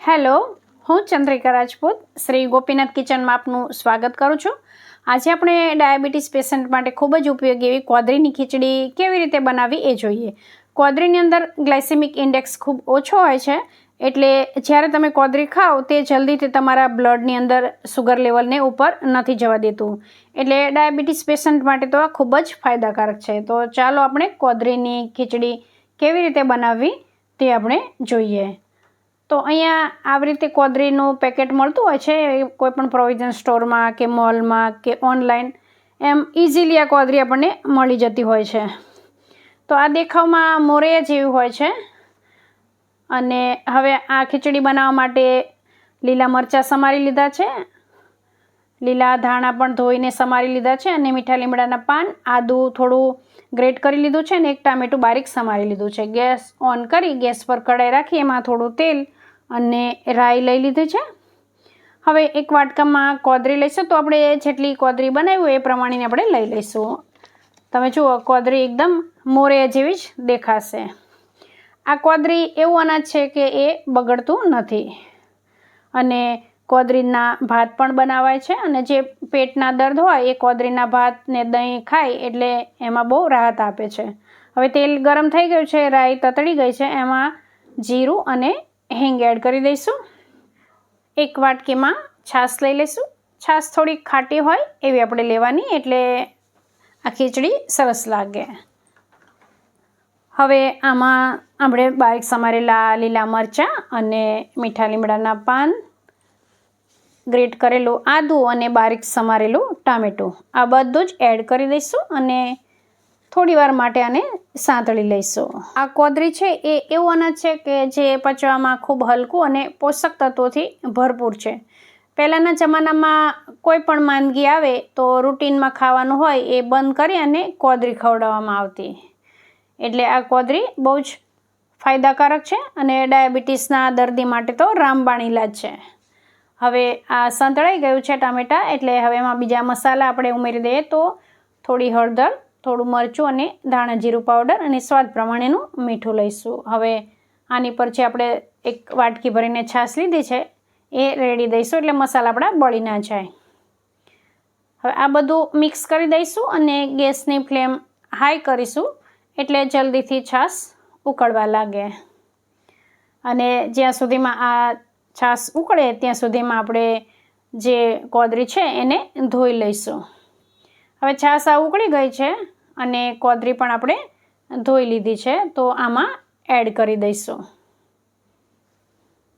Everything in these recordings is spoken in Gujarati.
હેલો, હું ચંદ્રિકા રાજપૂત શ્રી ગોપીનાથ કિચનમાં આપનું સ્વાગત કરું છું. આજે આપણે ડાયાબિટીસ પેશન્ટ માટે ખૂબ જ ઉપયોગી એવી કોદરીની ખીચડી કેવી રીતે બનાવવી એ જોઈએ. કોદરીની અંદર ગ્લાયસેમિક ઇન્ડેક્સ ખૂબ ઓછો હોય છે, એટલે જ્યારે તમે કોદરી ખાઓ તે જલ્દીથી તમારા બ્લડની અંદર સુગર લેવલને ઉપર નથી જવા દેતું. એટલે ડાયાબિટીસ પેશન્ટ માટે તો આ ખૂબ જ ફાયદાકારક છે. તો ચાલો આપણે કોદરીની ખીચડી કેવી રીતે બનાવવી તે આપણે જોઈએ. તો અહીંયા આવી રીતે કોદરીનું પેકેટ મળતું હોય છે, કોઈપણ પ્રોવિઝન સ્ટોરમાં કે મોલમાં કે ઓનલાઈન એમ ઇઝીલી આ કોદરી આપણને મળી જતી હોય છે. તો આ દેખાવમાં મોરૈયા જેવી હોય છે. અને હવે આ ખીચડી બનાવવા માટે લીલા મરચાં સમારી લીધા છે, લીલા ધાણા પણ ધોઈને સમારી લીધા છે, અને મીઠા લીમડાના પાન, આદું થોડું ગ્રેટ કરી લીધું છે, અને એક ટામેટું બારીક સમારી લીધું છે. ગેસ ઓન કરી ગેસ પર કઢાઈ રાખી એમાં થોડું તેલ અને રાઈ લઈ લીધી છે. હવે એક વાટકામાં કોદરી લઈશું. તો આપણે જેટલી કોદરી બનાવી હોય એ પ્રમાણે આપણે લઈ લઈશું. તમે જુઓ, કોદરી એકદમ મોરૈયા જેવી જ દેખાશે. આ કોદરી એવું અનાજ છે કે એ બગડતું નથી, અને કોદરીના ભાત પણ બનાવાય છે. અને જે પેટના દર્દ હોય એ કોદરીના ભાત ને દહીં ખાય એટલે એમાં બહુ રાહત આપે છે. હવે તેલ ગરમ થઈ ગયું છે, રાઈ તતડી ગઈ છે, એમાં જીરું અને હિંગ એડ કરી દઈશું. એક વાટકીમાં છાશ લઈ લઈશું. છાશ થોડી ખાટી હોય એવી આપણે લેવાની, એટલે આ ખીચડી સરસ લાગે. હવે આમાં આપણે બારીક સમારેલા લીલા મરચાં અને મીઠા લીમડાના પાન, ગ્રેટ કરેલું આદું અને બારીક સમારેલું ટામેટું આ બધું જ એડ કરી દઈશું, અને થોડીવાર માટે આને સાંતળી લઈશું. આ કોદરી છે એ એવું અનાજ છે કે જે પચવામાં ખૂબ હલકું અને પોષક તત્વોથી ભરપૂર છે. પહેલાંના જમાનામાં કોઈ પણ માંદગી આવે તો રૂટીનમાં ખાવાનું હોય એ બંધ કરી અને કોદરી ખવડાવવામાં આવતી. એટલે આ કોદરી બહુ જ ફાયદાકારક છે, અને ડાયાબિટીસના દર્દી માટે તો રામબાણ ઇલાજ છે. હવે આ સંતળાઈ ગયું છે ટામેટાં, એટલે હવે એમાં બીજા મસાલા આપણે ઉમેરી દઈએ. તો થોડી હળદર, થોડું મરચું અને ધાણા જીરું પાવડર અને સ્વાદ પ્રમાણેનું મીઠું લઈશું. હવે આની પર જે આપણે એક વાટકી ભરીને છાશ લીધી છે એ રેડી દઈશું, એટલે મસાલા આપણા બળી ના જાય. હવે આ બધું મિક્સ કરી દઈશું, અને ગેસની ફ્લેમ હાઈ કરીશું, એટલે જલ્દીથી છાશ ઉકળવા લાગે. અને જ્યાં સુધીમાં આ છાશ ઉકળે ત્યાં સુધીમાં આપણે જે કોદરી છે એને ધોઈ લઈશું. હવે છાશ આ ઉકળી ગઈ છે, અને કોદરી પણ આપણે ધોઈ લીધી છે. તો આમાં એડ કરી દઈશું.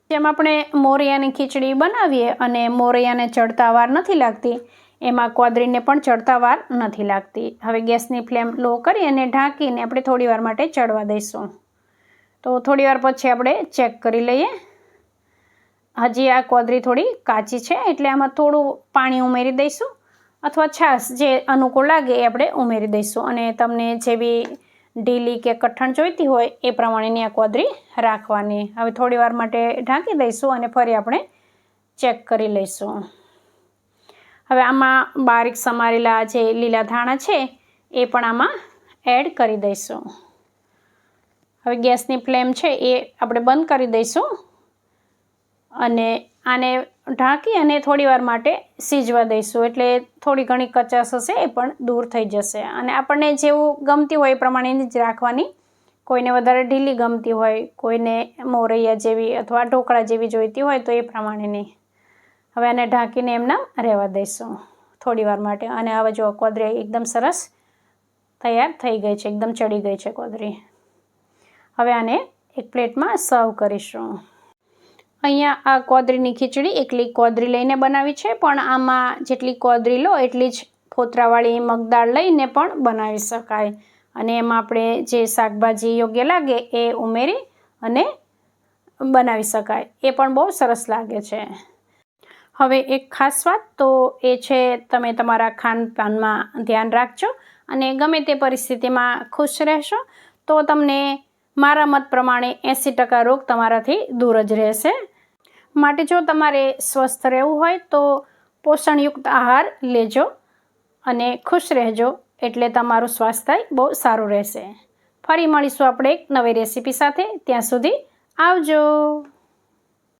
જેમ આપણે મોરૈયાની ખીચડી બનાવીએ અને મોરૈયાને ચડતા વાર નથી લાગતી, એમાં કોદરીને પણ ચડતા વાર નથી લાગતી. હવે ગેસની ફ્લેમ લો કરી અને ઢાંકીને આપણે થોડીવાર માટે ચડવા દઈશું. તો થોડીવાર પછી આપણે ચેક કરી લઈએ. હજી આ કોદરી થોડી કાચી છે, એટલે આમાં થોડું પાણી ઉમેરી દઈશું, અથવા છાશ જે અનુકૂળ લાગે એ આપણે ઉમેરી દઈશું. અને તમને જેવી ઢીલી કે કઠણ જોઈતી હોય એ પ્રમાણેની આ કોદરી રાખવાની. હવે થોડીવાર માટે ઢાંકી દઈશું, અને ફરી આપણે ચેક કરી લઈશું. હવે આમાં બારીક સમારેલા જે લીલા ધાણા છે એ પણ આમાં એડ કરી દઈશું. હવે ગેસની ફ્લેમ છે એ આપણે બંધ કરી દઈશું, અને આને ઢાંકી અને થોડીવાર માટે સીજવા દઈશું. એટલે થોડી ઘણી કચાશ હશે એ પણ દૂર થઈ જશે. અને આપણને જેવું ગમતી હોય એ પ્રમાણેની જ રાખવાની. કોઈને વધારે ઢીલી ગમતી હોય, કોઈને મોરૈયા જેવી અથવા ઢોકળા જેવી જોઈતી હોય તો એ પ્રમાણેની. હવે આને ઢાંકીને એમના રહેવા દઈશું થોડીવાર માટે. અને હવે જો કોદરી એકદમ સરસ તૈયાર થઈ ગઈ છે, એકદમ ચડી ગઈ છે કોદરી. હવે આને એક પ્લેટમાં સર્વ કરીશું. અહીંયા આ કોદરીની ખીચડી એકલી કોદરી લઈને બનાવી છે, પણ આમાં જેટલી કોદરી લો એટલી જ ફોતરાવાળી મગદાળ લઈને પણ બનાવી શકાય. અને એમાં આપણે જે શાકભાજી યોગ્ય લાગે એ ઉમેરી અને બનાવી શકાય. એ પણ બહુ સરસ લાગે છે. હવે એક ખાસ વાત તો એ છે, તમે તમારા ખાનપાનમાં ધ્યાન રાખજો, અને ગમે તે પરિસ્થિતિમાં ખુશ રહેશો તો તમને મારા મત પ્રમાણે 80% રોગ તમારાથી દૂર જ રહેશે. માટે જો તમારે સ્વસ્થ રહેવું હોય તો પોષણયુક્ત આહાર લેજો અને ખુશ રહેજો, એટલે તમારું સ્વાસ્થ્ય બહુ સારું રહેશે. ફરી મળીશું આપણે એક નવી રેસીપી સાથે. ત્યાં સુધી આવજો.